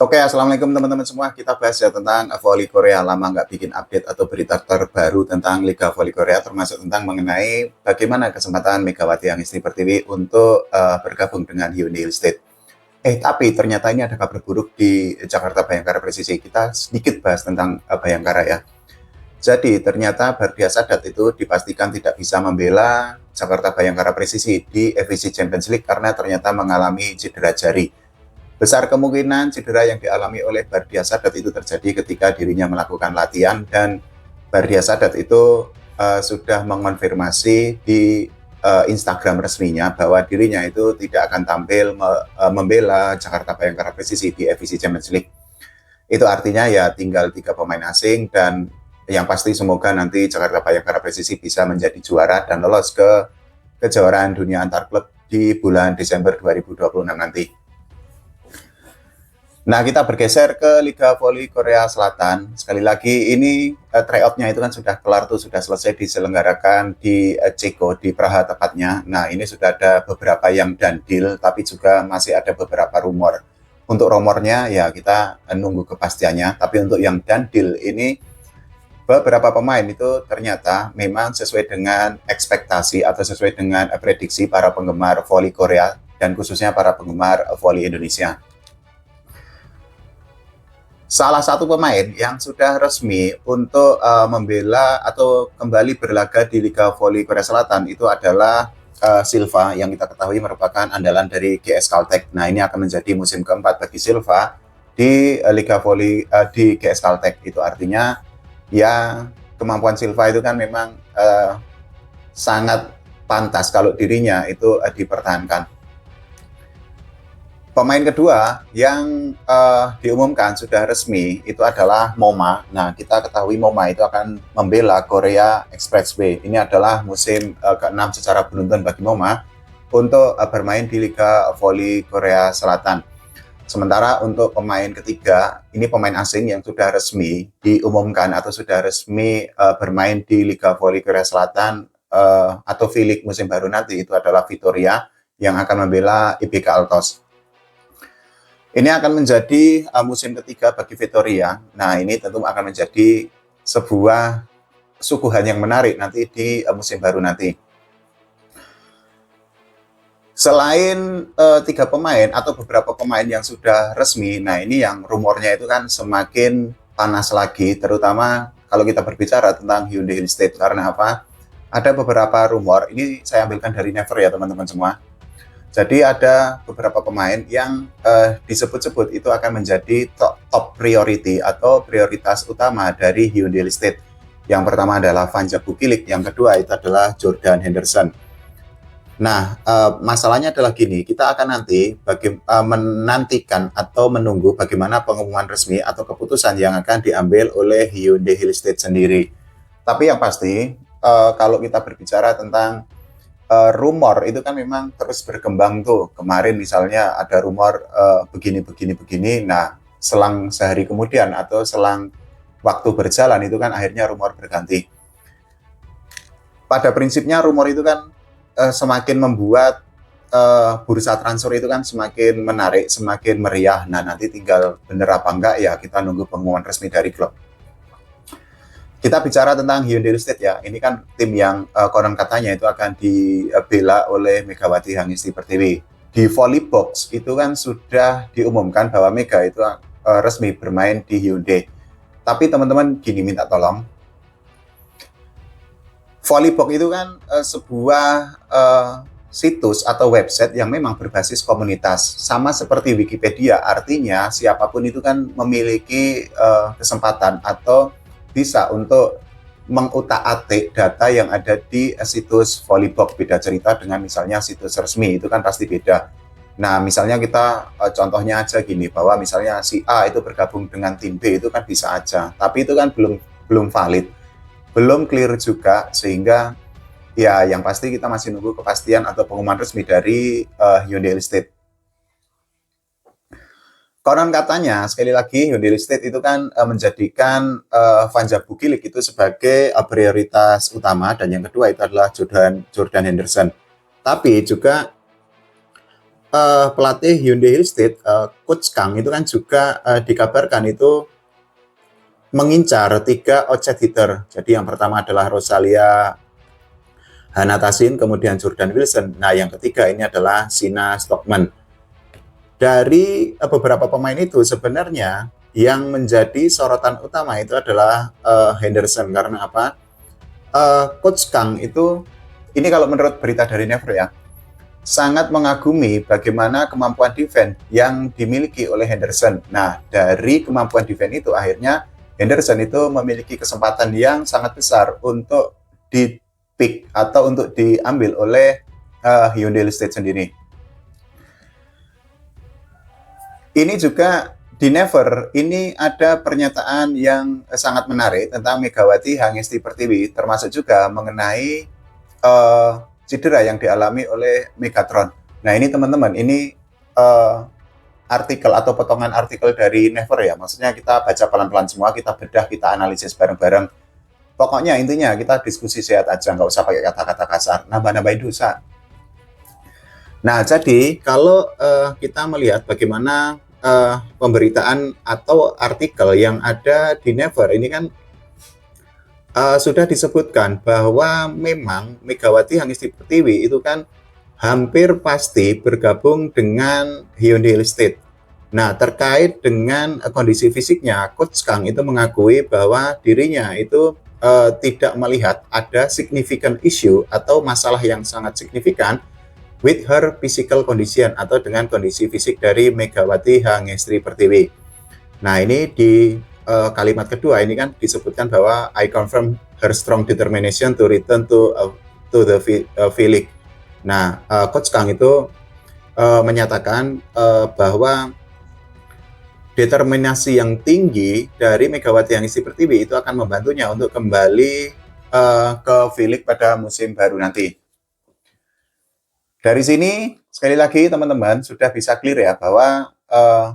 Oke, assalamualaikum teman-teman semua. Kita bahas ya tentang voli Korea. Lama nggak bikin update atau berita terbaru tentang Liga Voli Korea, termasuk tentang mengenai bagaimana kesempatan Megawati Hangesti Pertiwi untuk bergabung dengan Hyundai State. Tapi ternyata ini ada kabar buruk di Jakarta Bayangkara Presisi. Kita sedikit bahas tentang Bayangkara ya. Jadi ternyata Bardia Sadat itu dipastikan tidak bisa membela Jakarta Bayangkara Presisi di FIC Champions League karena ternyata mengalami cedera jari. Besar kemungkinan cedera yang dialami oleh Bardia Sadat itu terjadi ketika dirinya melakukan latihan, dan Bardia Sadat itu sudah mengonfirmasi di Instagram resminya bahwa dirinya itu tidak akan tampil membela Jakarta Bayangkara Presisi di FIC Champions League. Itu artinya ya tinggal 3 pemain asing, dan yang pasti semoga nanti Jakarta Bayangkara Presisi bisa menjadi juara dan lolos ke kejuaraan dunia antar klub di bulan Desember 2026 nanti. Nah, kita bergeser ke Liga Voli Korea Selatan. Sekali lagi, ini tryout-nya itu kan sudah kelar tuh, sudah selesai diselenggarakan di Ceko, di Praha tepatnya. Nah, ini sudah ada beberapa yang done deal, tapi juga masih ada beberapa rumor. Untuk rumornya, ya kita nunggu kepastiannya. Tapi untuk yang done deal ini, beberapa pemain itu ternyata memang sesuai dengan ekspektasi atau sesuai dengan prediksi para penggemar voli Korea, dan khususnya para penggemar voli Indonesia. Salah satu pemain yang sudah resmi untuk membela atau kembali berlaga di Liga Voli Korea Selatan itu adalah Silva, yang kita ketahui merupakan andalan dari GS Caltech. Nah, ini akan menjadi musim keempat bagi Silva di Liga Voli di GS Caltech. Itu artinya ya kemampuan Silva itu kan memang sangat pantas kalau dirinya itu dipertahankan. Pemain kedua yang diumumkan sudah resmi itu adalah Moma. Nah, kita ketahui Moma itu akan membela Korea Expressway. Ini adalah musim ke-6 secara beruntun bagi Moma untuk bermain di Liga Voli Korea Selatan. Sementara untuk pemain ketiga, ini pemain asing yang sudah resmi diumumkan atau sudah resmi bermain di Liga Voli Korea Selatan atau V-League musim baru nanti, itu adalah Vitoria yang akan membela IBK Altos. Ini akan menjadi musim ketiga bagi Vitoria. Nah, ini tentu akan menjadi sebuah suguhan yang menarik nanti di musim baru nanti. Selain 3 pemain atau beberapa pemain yang sudah resmi, nah ini yang rumornya itu kan semakin panas lagi, terutama kalau kita berbicara tentang Hyundai State. Karena apa? Ada beberapa rumor, ini saya ambilkan dari Never ya teman-teman semua. Jadi ada beberapa pemain yang disebut-sebut itu akan menjadi top priority atau prioritas utama dari Hyundai State. Yang pertama adalah Vanja Bukilik, yang kedua itu adalah Jordan Henderson. Nah, masalahnya adalah gini, kita akan nanti menantikan atau menunggu bagaimana pengumuman resmi atau keputusan yang akan diambil oleh Hyundai State sendiri. Tapi yang pasti, kalau kita berbicara tentang rumor itu kan memang terus berkembang tuh. Kemarin misalnya ada rumor begini. Nah, selang sehari kemudian atau selang waktu berjalan itu kan akhirnya rumor berganti. Pada prinsipnya rumor itu kan semakin membuat bursa transfer itu kan semakin menarik, semakin meriah. Nah, nanti tinggal bener apa enggak ya kita nunggu pengumuman resmi dari klub. Kita bicara tentang Hyundai State ya, ini kan tim yang konon katanya itu akan dibela oleh Megawati Hangesti Pertiwi. Di Volleybox itu kan sudah diumumkan bahwa Mega itu resmi bermain di Hyundai. Tapi teman-teman gini, minta tolong. Volleybox itu kan sebuah situs atau website yang memang berbasis komunitas. Sama seperti Wikipedia, artinya siapapun itu kan memiliki kesempatan atau bisa untuk mengutak-atik data yang ada di situs Volleybox. Beda cerita dengan misalnya situs resmi, itu kan pasti beda. Nah, misalnya kita contohnya aja gini, bahwa misalnya si A itu bergabung dengan tim B, itu kan bisa aja. Tapi itu kan belum valid, belum clear juga, sehingga ya yang pasti kita masih nunggu kepastian atau pengumuman resmi dari Hyundai State. Konon katanya, sekali lagi, Hyundai State itu kan menjadikan Vanja Bukilik itu sebagai prioritas utama, dan yang kedua itu adalah Jordan Henderson. Tapi juga pelatih Hyundai Hill State, Coach Kang itu kan juga dikabarkan itu mengincar 3 outside hitter. Jadi yang pertama adalah Rosalia Hanatasin, kemudian Jordan Wilson. Nah, yang ketiga ini adalah Sina Stockman. Dari beberapa pemain itu sebenarnya yang menjadi sorotan utama itu adalah Henderson. Karena apa? Coach Kang itu, ini kalau menurut berita dari Never ya, sangat mengagumi bagaimana kemampuan defense yang dimiliki oleh Henderson. Nah, dari kemampuan defense itu akhirnya Henderson itu memiliki kesempatan yang sangat besar untuk di-pick atau untuk diambil oleh Hyundai State sendiri. Ini juga di Never, ini ada pernyataan yang sangat menarik tentang Megawati Hangesti Pertiwi, termasuk juga mengenai cedera yang dialami oleh Megatron. Nah ini teman-teman, ini artikel atau potongan artikel dari Never ya, maksudnya kita baca pelan-pelan semua, kita bedah, kita analisis bareng-bareng. Pokoknya intinya kita diskusi sehat aja, nggak usah pakai kata-kata kasar, nambah-nambahin dosa. Nah jadi kalau kita melihat bagaimana pemberitaan atau artikel yang ada di Never ini kan sudah disebutkan bahwa memang Megawati Hangesti Pertiwi itu kan hampir pasti bergabung dengan Hyundai Hill State. Nah, terkait dengan kondisi fisiknya, Coach Kang itu mengakui bahwa dirinya itu tidak melihat ada significant issue atau masalah yang sangat signifikan with her physical condition atau dengan kondisi fisik dari Megawati Hangesti Pertiwi. Nah, ini di kalimat kedua ini kan disebutkan bahwa I confirm her strong determination to return to the V-League. Nah, Coach Kang itu menyatakan bahwa determinasi yang tinggi dari Megawati Hangesti Pertiwi itu akan membantunya untuk kembali ke V-League pada musim baru nanti. Dari sini, sekali lagi teman-teman sudah bisa clear ya bahwa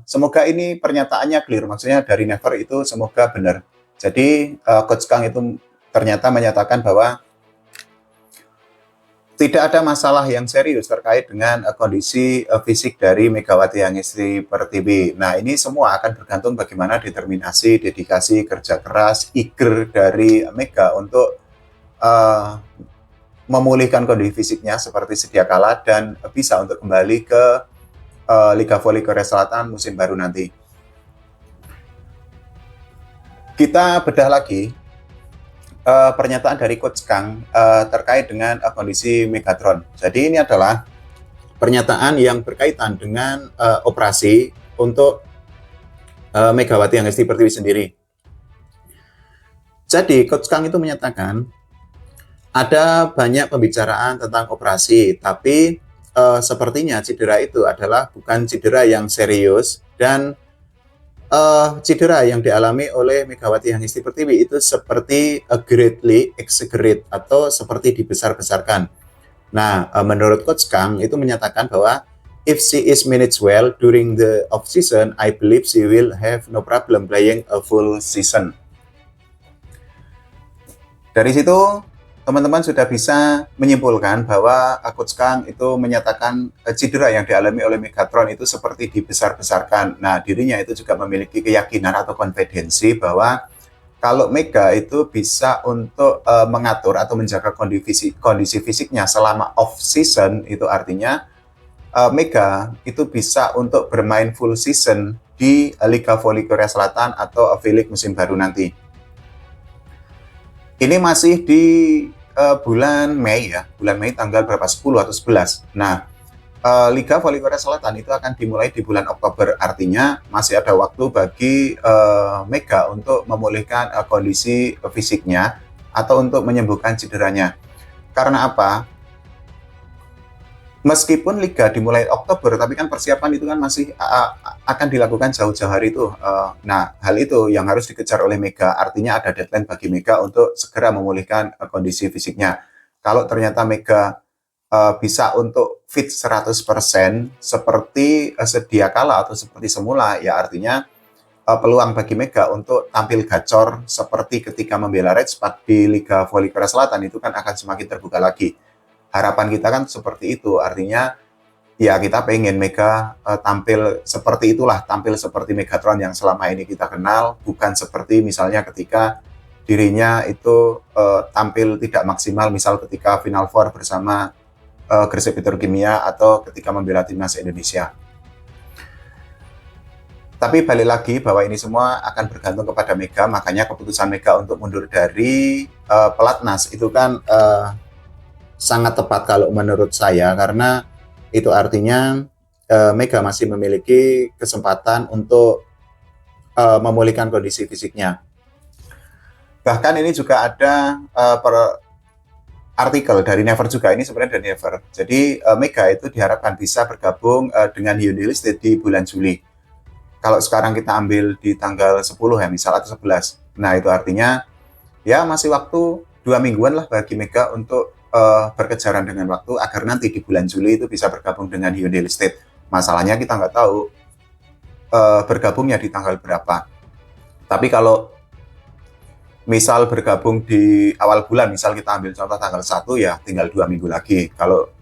semoga ini pernyataannya clear, maksudnya dari Never itu semoga benar. Jadi Coach Kang itu ternyata menyatakan bahwa tidak ada masalah yang serius terkait dengan kondisi fisik dari Megawati Hangesti Pertiwi. Nah ini semua akan bergantung bagaimana determinasi, dedikasi, kerja keras, eager dari Mega untuk memulihkan kondisi fisiknya seperti sedia kala dan bisa untuk kembali ke Liga Voli Korea Selatan musim baru nanti. Kita bedah lagi pernyataan dari Coach Kang terkait dengan kondisi Megatron. Jadi ini adalah pernyataan yang berkaitan dengan operasi untuk Megawati Hangesti Pertiwi sendiri. Jadi Coach Kang itu menyatakan ada banyak pembicaraan tentang operasi, tapi sepertinya cedera itu adalah bukan cedera yang serius dan cedera yang dialami oleh Megawati Hangesti Pertiwi itu seperti greatly exaggerate atau seperti dibesar-besarkan. Nah, menurut Coach Kang itu menyatakan bahwa if she is managed well during the off season, I believe she will have no problem playing a full season. Dari situ teman-teman sudah bisa menyimpulkan bahwa Coach Kang itu menyatakan cedera yang dialami oleh Megatron itu seperti dibesar-besarkan. Nah, dirinya itu juga memiliki keyakinan atau konfidensi bahwa kalau Mega itu bisa untuk mengatur atau menjaga kondisi fisiknya selama off season, itu artinya Mega itu bisa untuk bermain full season di Liga Voli Korea Selatan atau V-League musim baru nanti. Ini masih di bulan Mei ya, bulan Mei tanggal berapa, 10 atau 11. Nah, Liga Voli Korea Selatan itu akan dimulai di bulan Oktober, artinya masih ada waktu bagi Mega untuk memulihkan kondisi fisiknya atau untuk menyembuhkan cederanya. Karena apa? Meskipun Liga dimulai Oktober, tapi kan persiapan itu kan masih akan dilakukan jauh-jauh hari itu. Nah, hal itu yang harus dikejar oleh Mega. Artinya ada deadline bagi Mega untuk segera memulihkan kondisi fisiknya. Kalau ternyata Mega bisa untuk fit 100% seperti sedia kala atau seperti semula, ya artinya peluang bagi Mega untuk tampil gacor seperti ketika membela Red Spark di Liga Voli Korea Selatan itu kan akan semakin terbuka lagi. Harapan kita kan seperti itu, artinya ya kita pengen Mega tampil seperti itulah, tampil seperti Megatron yang selama ini kita kenal, bukan seperti misalnya ketika dirinya itu tampil tidak maksimal, misal ketika Final Four bersama Gresik Petrokimia atau ketika membela timnas Indonesia. Tapi balik lagi bahwa ini semua akan bergantung kepada Mega, makanya keputusan Mega untuk mundur dari pelatnas itu kan sangat tepat kalau menurut saya, karena itu artinya Mega masih memiliki kesempatan untuk memulihkan kondisi fisiknya. Bahkan ini juga ada artikel dari Never juga, ini sebenarnya dari Never. Jadi Mega itu diharapkan bisa bergabung dengan Hyundai Listed di bulan Juli. Kalau sekarang kita ambil di tanggal 10 ya misal atau 11. Nah itu artinya ya masih waktu 2 mingguan lah bagi Mega untuk berkejaran dengan waktu agar nanti di bulan Juli itu bisa bergabung dengan Hyundai Listed. Masalahnya kita nggak tahu bergabungnya di tanggal berapa. Tapi kalau misal bergabung di awal bulan, misal kita ambil contoh tanggal 1 ya tinggal 2 minggu lagi. Kalau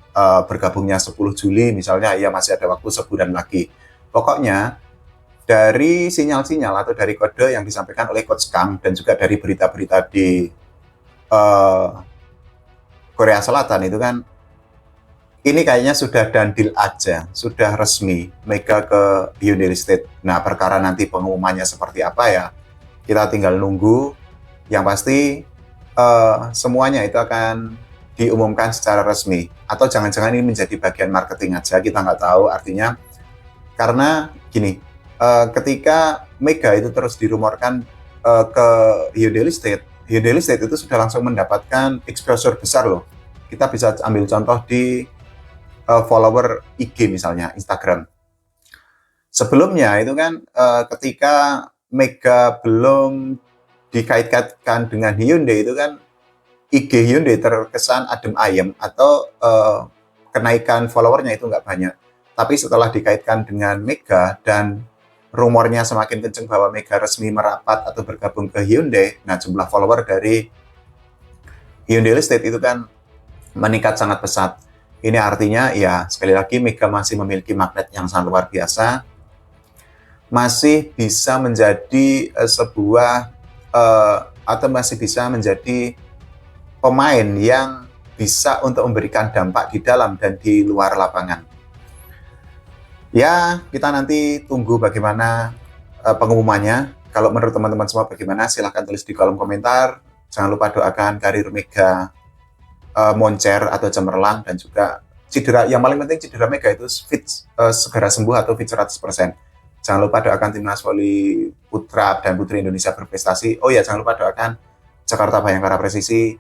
bergabungnya 10 Juli misalnya ya masih ada waktu sebulan lagi. Pokoknya dari sinyal-sinyal atau dari kode yang disampaikan oleh Coach Kang dan juga dari berita-berita di Korea Selatan itu kan ini kayaknya sudah dandil aja, sudah resmi Mega ke Hyundai Listed. Nah perkara nanti pengumumannya seperti apa ya kita tinggal nunggu. Yang pasti semuanya itu akan diumumkan secara resmi, atau jangan-jangan ini menjadi bagian marketing aja, kita nggak tahu. Artinya karena gini, ketika Mega itu terus dirumorkan ke Hyundai Listed itu sudah langsung mendapatkan exposure besar loh. Kita bisa ambil contoh di follower IG misalnya, Instagram. Sebelumnya itu kan ketika Mega belum dikaitkan dengan Hyundai itu kan IG Hyundai terkesan adem ayem atau kenaikan followernya itu nggak banyak. Tapi setelah dikaitkan dengan Mega dan rumornya semakin kencang bahwa Mega resmi merapat atau bergabung ke Hyundai, nah jumlah follower dari Hyundai Listed itu kan meningkat sangat pesat. Ini artinya ya sekali lagi Mega masih memiliki magnet yang sangat luar biasa, masih bisa menjadi sebuah atau masih bisa menjadi pemain yang bisa untuk memberikan dampak di dalam dan di luar lapangan. Ya, kita nanti tunggu bagaimana pengumumannya. Kalau menurut teman-teman semua bagaimana, silahkan tulis di kolom komentar. Jangan lupa doakan karir Mega moncer atau cemerlang, dan juga cedera. Yang paling penting cedera Mega itu fit, segera sembuh atau fit 100%. Jangan lupa doakan timnas voli putra dan putri Indonesia berprestasi. Oh ya, jangan lupa doakan Jakarta Bayangkara Presisi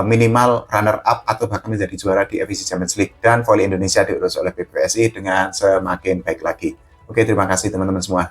minimal runner up atau bahkan menjadi juara di FIC Champions League, dan voli Indonesia diurus oleh PBVSI dengan semakin baik lagi. Oke, terima kasih teman-teman semua.